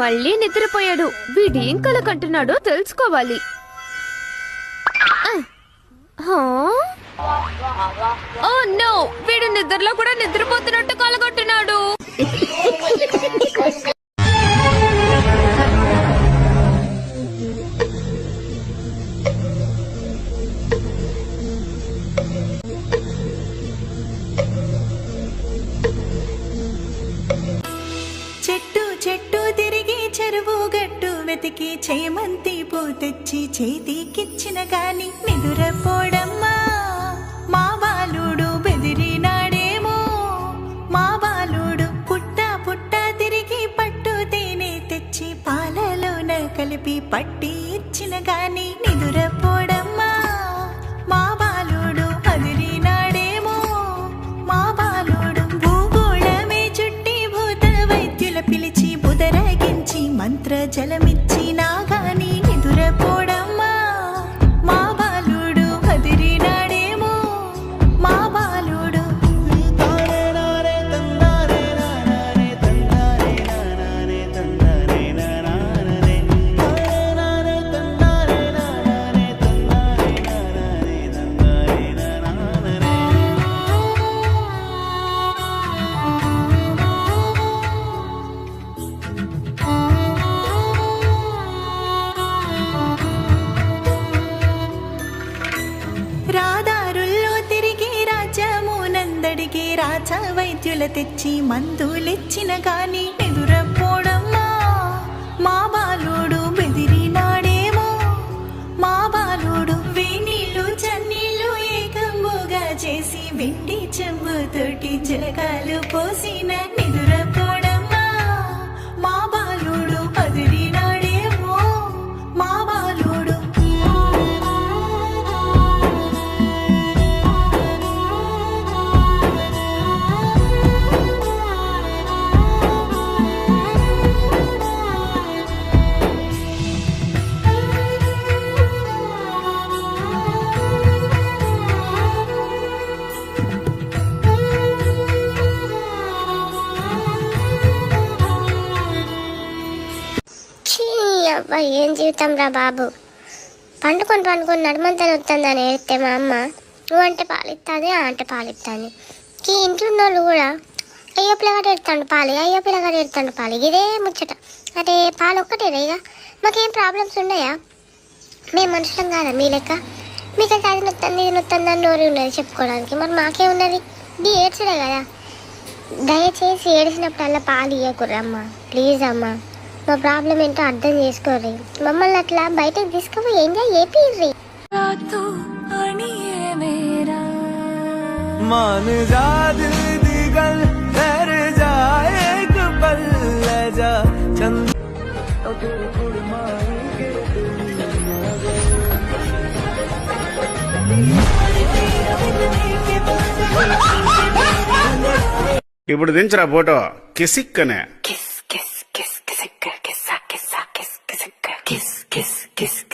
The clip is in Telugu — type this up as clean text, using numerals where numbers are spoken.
మళ్ళీ నిద్రపోయాడు. వీడేం కల కంటున్నాడో తెలుసుకోవాలి. ఓ నో, వీడు నిద్రలో కూడా నిద్రపోతున్నట్టు కలగొట్టున్నాడు. చెట్టు చెట్టు తిరిగి చెరువు గట్టు వెతికి చేమంతి పూ తెచ్చి చేతికిచ్చిన గాని నిదురపోడమ్మా. మా బాలుడు బెదిరినాడేమో. మా బాలుడు పుట్ట పుట్ట తిరిగి పట్టు తేనె తెచ్చి పాలలోన కలిపి పట్టి ఇచ్చిన గాని నిదురపోడమ్మా. మా బాలుడు అదిరినాడేమో. మా బాలుడు భూగోళమే చుట్టి భూత వైద్యుల పిలిచి బుదరగించి మంత్ర జలమిచ్చి నాగాని నిదురపోడమ్మా. మా బాలుడు అదిరినాడేమో. మా బాలుడు రాదారుల్లో తిరిగి రాజమునందడిగి రాజ వైద్యుల తెచ్చి మందులిచ్చిన గాని నిదురపోడమ్మా. మా బాలుడు బెదిరినాడేమో. మా బాలుడు వేణీళ్ళు చన్నీళ్ళు ఏకంబుగా చేసి వెండి చెంబుతోటి జలకాలు పోసిన నిదురపోడమ్మా. మా బాలుడు అదిరినాడేమో. మా బాలుడు అబ్బా, ఏం జీవితం రా బాబు. పండుకొని నడుమంతలు వస్తుందని ఏడితే మా అమ్మ నువ్వు అంటే పాలిస్తుంది, అంటే పాలిస్తుంది. ఈ ఇంట్లో ఉన్న వాళ్ళు కూడా అయ్యో పిల్లగాడు ఎడతాడు పాలి, అయ్యో పిల్లగాడు ఎడతాడు పాలి, ఇదే ముచ్చట. అంటే పాలు ఒక్కటేనా? ఇక మాకేం ప్రాబ్లమ్స్ ఉన్నాయా? మేము మనుషులం కాదా మీ లెక్క? మీకైతే అది నొత్తుంది ఇది నొత్తుంది అని నోరు ఉన్నది చెప్పుకోవడానికి. మరి మాకే ఉన్నది, ఇది ఏడ్చడే కదా. దయచేసి ఏడిసినప్పుడల్లా పాలు ఇవ్వకుర్రమ్మా, ప్లీజ్ అమ్మా. మా ప్రాబ్లం ఏంటో అర్థం చేసుకోర్రి. మమ్మల్ని అట్లా బయటకు తీసుకుపోయి ఎంజాయ్ చేపిర్రి. ఇప్పుడు దించరా ఫోటో కిసిక్కనే.